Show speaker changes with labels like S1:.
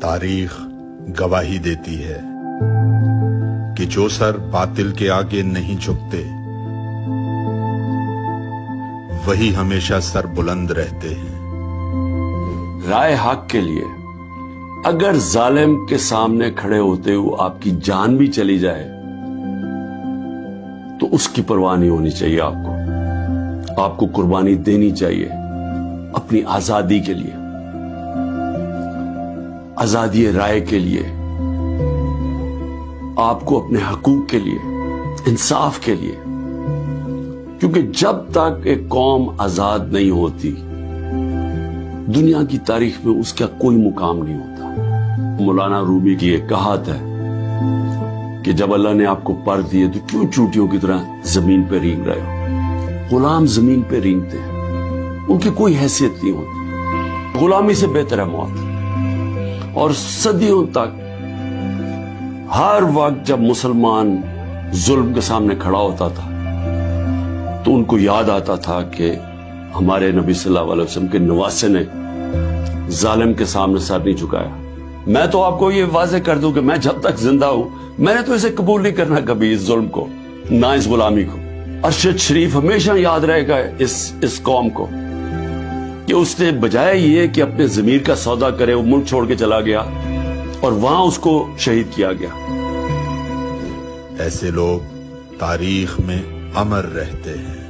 S1: تاریخ گواہی دیتی ہے کہ جو سر باطل کے آگے نہیں جھکتے وہی ہمیشہ سر بلند رہتے ہیں۔
S2: رائے حق کے لیے اگر ظالم کے سامنے کھڑے ہوتے ہوئے آپ کی جان بھی چلی جائے تو اس کی پرواہ نہیں ہونی چاہیے۔ آپ کو قربانی دینی چاہیے اپنی آزادی کے لیے، آزادی رائے کے لیے، آپ کو اپنے حقوق کے لیے، انصاف کے لیے، کیونکہ جب تک ایک قوم آزاد نہیں ہوتی دنیا کی تاریخ میں اس کا کوئی مقام نہیں ہوتا۔ مولانا رومی کی ایک کہات ہے کہ جب اللہ نے آپ کو پر دیے تو کیوں چوٹیوں کی طرح زمین پہ رینگ رہے ہو؟ غلام زمین پہ رینگتے ہیں، ان کی کوئی حیثیت نہیں ہوتی، غلامی سے بہتر ہے موت۔ اور صدیوں تک ہر وقت جب مسلمان ظلم کے سامنے کھڑا ہوتا تھا تو ان کو یاد آتا تھا کہ ہمارے نبی صلی اللہ علیہ وسلم کے نواسے نے ظالم کے سامنے سر نہیں جھکایا۔ میں تو آپ کو یہ واضح کر دوں کہ میں جب تک زندہ ہوں میں نے تو اسے قبول نہیں کرنا کبھی، اس ظلم کو، نہ اس غلامی کو۔ ارشد شریف ہمیشہ یاد رہے گا اس قوم کو کہ اس نے بجائے یہ کہ اپنے ضمیر کا سودا کرے وہ ملک چھوڑ کے چلا گیا اور وہاں اس کو شہید کیا گیا۔
S1: ایسے لوگ تاریخ میں امر رہتے ہیں۔